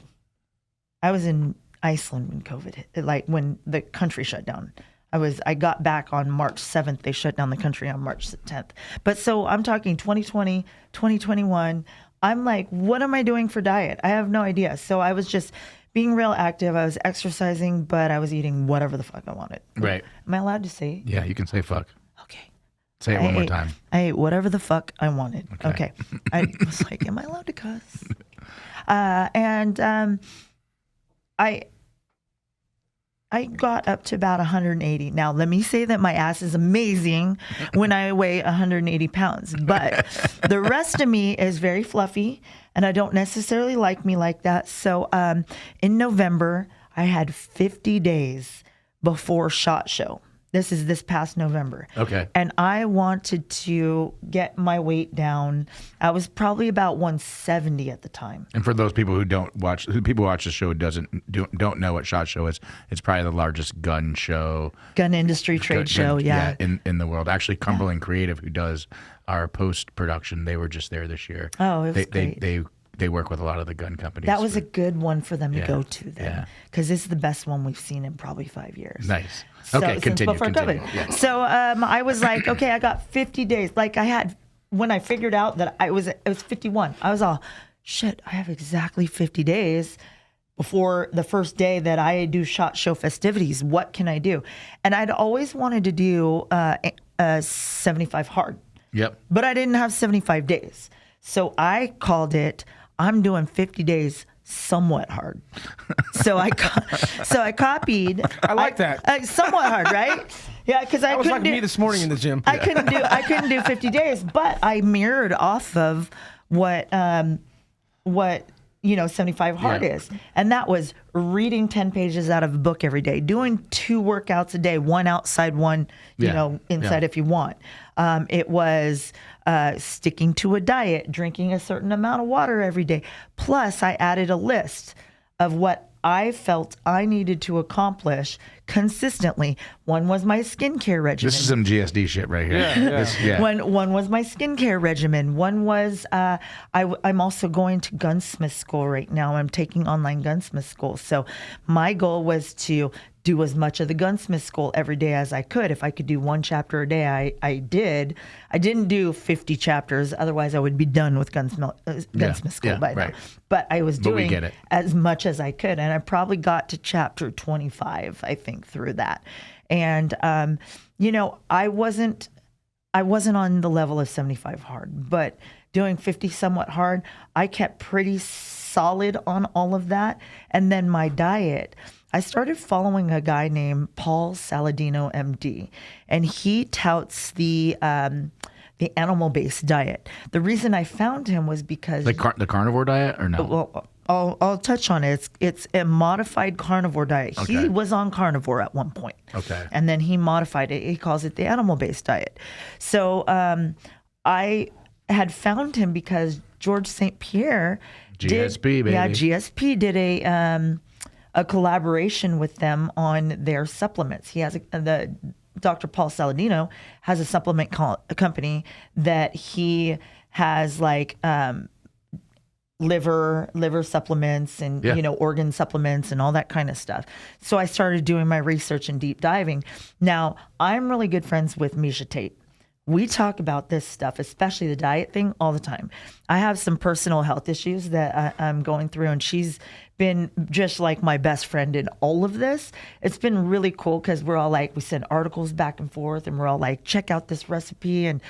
I was in Iceland when COVID hit, like when the country shut down. I got back on March 7th. They shut down the country on March 10th. But so I'm talking 2020, 2021. I'm like, what am I doing for diet? I have no idea. So I was just being real active. I was exercising, but I was eating whatever the fuck I wanted. Right. Am I allowed to say? Yeah, you can say fuck. Okay. Say it one more time. I ate whatever the fuck I wanted. Okay. I was like, am I allowed to cuss? I got up to about 180. Now, let me say that my ass is amazing when I weigh 180 pounds, but the rest of me is very fluffy, and I don't necessarily like me like that. So in November, I had 50 days before SHOT Show. This is this past November. Okay. And I wanted to get my weight down. I was probably about 170 at the time. And for those people who don't watch, who watch the show don't know what SHOT Show is, it's probably the largest gun industry trade show. In the world. Actually, Cumberland Creative, who does our post production, they were just there this year. Oh, it was great. They work with a lot of the gun companies. That was a good one for them to go to then. Yeah. Because it's the best one we've seen in probably 5 years. Nice. So, Okay, continue. Yeah. So I was like, okay, I got 50 days. Like I had, when I figured out that it was 51, I was all, shit, I have exactly 50 days before the first day that I do SHOT Show festivities. What can I do? And I'd always wanted to do 75 hard. Yep. But I didn't have 75 days. So I called it, I'm doing 50 days somewhat hard. So I copied. I like that. Somewhat hard, right? Yeah, because I couldn't do. Me this morning in the gym. I couldn't do 50 days, but I mirrored off of what 75 hard is. And that was reading 10 pages out of a book every day, doing 2 workouts a day, one outside, one, inside if you want. It was sticking to a diet, drinking a certain amount of water every day. Plus, I added a list of what I felt I needed to accomplish consistently. One was my skincare regimen. This is some GSD shit right here. One was my skincare regimen. One was I'm also going to gunsmith school right now. I'm taking online gunsmith school. So my goal was to do as much of the gunsmith school every day as I could. If I could do 1 chapter a day, I did. I didn't do 50 chapters. Otherwise, I would be done with gunsmith school by now. But I was doing as much as I could. And I probably got to chapter 25, I think, through that. And, I wasn't on the level of 75 hard, but doing 50 somewhat hard, I kept pretty solid on all of that. And then my diet, I started following a guy named Paul Saladino, MD, and he touts the animal-based diet. The reason I found him was because the carnivore diet, or no? Well, I'll touch on it. It's a modified carnivore diet. Okay. He was on carnivore at one point. Okay. And then he modified it. He calls it the animal-based diet. So I had found him because George St. Pierre GSP, baby. Yeah, GSP did a collaboration with them on their supplements. He has the Dr. Paul Saladino has a supplement company that he has like liver supplements and organ supplements and all that kind of stuff. So I started doing my research and deep diving. Now I'm really good friends with Misha Tate. We talk about this stuff, especially the diet thing, all the time. I have some personal health issues that I'm going through, and she's been just like my best friend in all of this. It's been really cool because we're all like, we send articles back and forth, and we're all like, check out this recipe and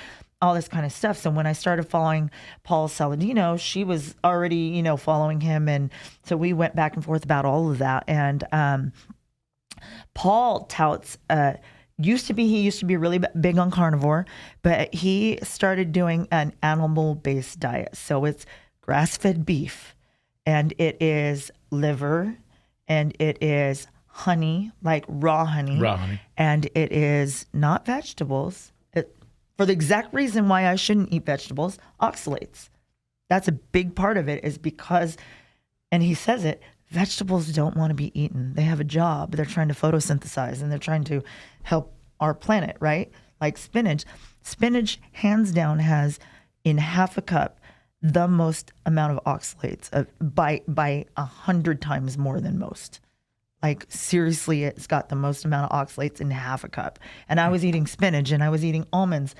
all this kind of stuff. So when I started following Paul Saladino, she was already, following him. And so we went back and forth about all of that. And Paul touts... He used to be really big on carnivore, but he started doing an animal-based diet. So it's grass-fed beef, and it is liver, and it is honey, like raw honey. And it is not vegetables. For the exact reason why I shouldn't eat vegetables, oxalates. That's a big part of it is because, and he says it, vegetables don't want to be eaten. They have a job. They're trying to photosynthesize, and they're trying to help our planet, right? Like spinach. Spinach, hands down, has in half a cup the most amount of oxalates by 100 times more than most. Like seriously, it's got the most amount of oxalates in half a cup. And I was eating spinach, and I was eating almonds,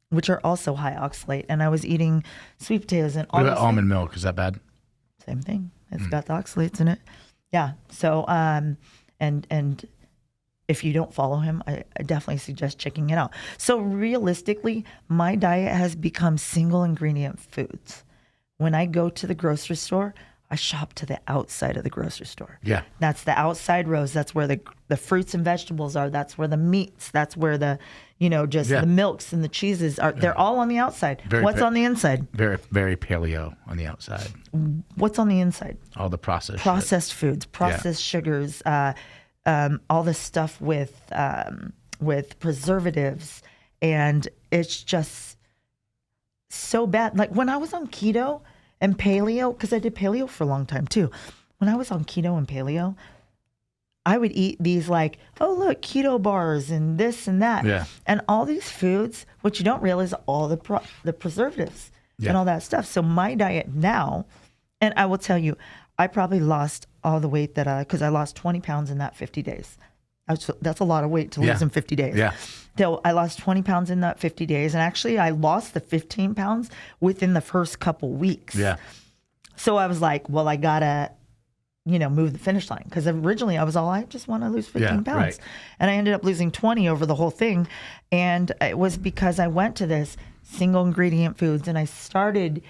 which are also high oxalate, and I was eating sweet potatoes and all. What about almond milk? Is that bad? Same thing. It's got the oxalates in it. Yeah. So and if you don't follow him, I definitely suggest checking it out. So realistically, my diet has become single ingredient foods. When I go to the grocery store, I shop to the outside of the grocery store. Yeah. That's the outside rows. That's where the fruits and vegetables are. That's where the meats. That's where the, the milks and the cheeses are. They're all on the outside. What's on the inside? Very, very paleo on the outside. What's on the inside? All the processed foods, processed sugars, all this stuff with preservatives, and it's just so bad. Like when I was on keto and paleo, because I did paleo for a long time too. When I was on keto and paleo, I would eat these like, oh look, keto bars and this and that, and all these foods. What you don't realize, all the preservatives and all that stuff. So my diet now, and I will tell you, I probably lost all the weight because I lost 20 pounds in that 50 days. That's a lot of weight to lose in 50 days. Yeah. So I lost 20 pounds in that 50 days. And actually I lost the 15 pounds within the first couple weeks. Yeah. So I was like, well, I gotta, move the finish line. Because originally I just want to lose 15 pounds. Right. And I ended up losing 20 over the whole thing. And it was because I went to this single ingredient foods, and I started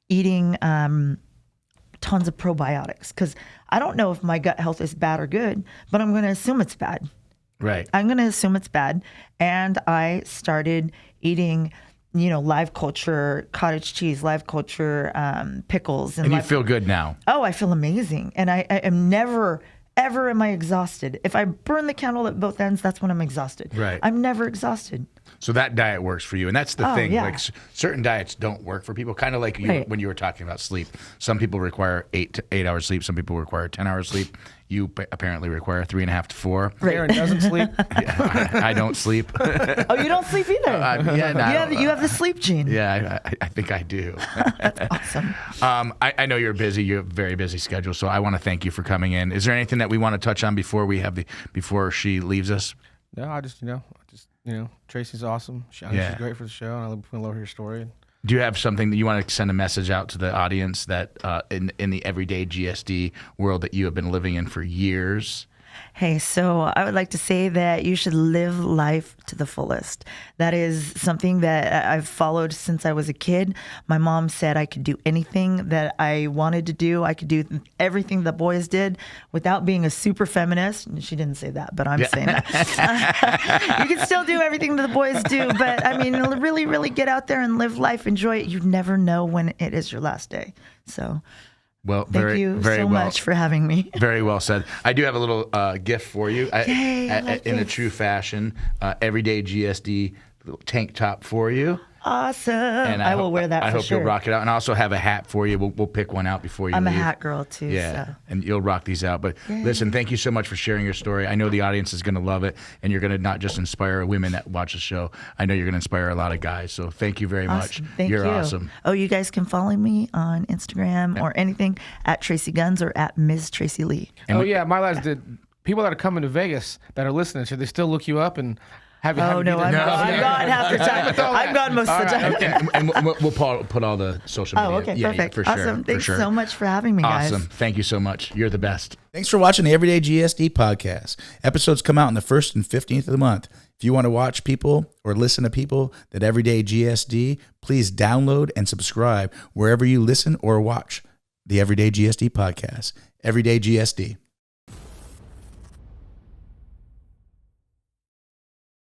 eating tons of probiotics, because I don't know if my gut health is bad or good, but I'm going to assume it's bad. Right. I'm going to assume it's bad. And I started eating live culture, cottage cheese, live culture, pickles. And you feel good now. Oh, I feel amazing. And I am never, ever am I exhausted. If I burn the candle at both ends, that's when I'm exhausted. Right. I'm never exhausted. So that diet works for you. And that's the thing. Yeah. Like certain diets don't work for people. Kind of like when you were talking about sleep. Some people require 8 hours sleep. Some people require 10 hours sleep. You apparently require 3.5 to 4. Darin doesn't sleep. I don't sleep. Oh, you don't sleep either? You have the sleep gene. Yeah, I think I do. That's awesome. I know you're busy. You have a very busy schedule. So I want to thank you for coming in. Is there anything that we want to touch on before she leaves us? No, I just Tracy's awesome. She's great for the show, and I love her story. Do you have something that you want to send a message out to the audience that in the everyday GSD world that you have been living in for years? Hey, so I would like to say that you should live life to the fullest. That is something that I've followed since I was a kid. My mom said I could do anything that I wanted to do. I could do everything the boys did without being a super feminist. She didn't say that, but I'm saying that. You can still do everything that the boys do, but I mean, really, really get out there and live life, enjoy it. You never know when it is your last day. So... Well, thank you so much for having me. Very well said. I do have a little gift for you. Yay, in a true fashion, everyday GSD little tank top for you. Awesome. And I will wear that for sure. I hope you'll rock it out. And I also have a hat for you. We'll pick one out before you leave. I'm a hat girl too. Yeah, so. And you'll rock these out. But listen, thank you so much for sharing your story. I know the audience is going to love it. And you're going to not just inspire women that watch the show. I know you're going to inspire a lot of guys. So thank you very much. You're awesome. Oh, you guys can follow me on Instagram or anything at Tracy Guns or at Ms. Tracy Lee. And my lads did. People that are coming to Vegas that are listening, should they still look you up and... I'm gone half the time. I'm gone most of the time. Okay. And we'll put all the social media. Oh, okay, perfect. For sure. Awesome. Thanks so much for having me, guys. Awesome. Thank you so much. You're the best. Thanks for watching the Everyday GSD podcast. Episodes come out on the 1st and 15th of the month. If you want to watch people or listen to people that Everyday GSD, please download and subscribe wherever you listen or watch the Everyday GSD podcast. Everyday GSD.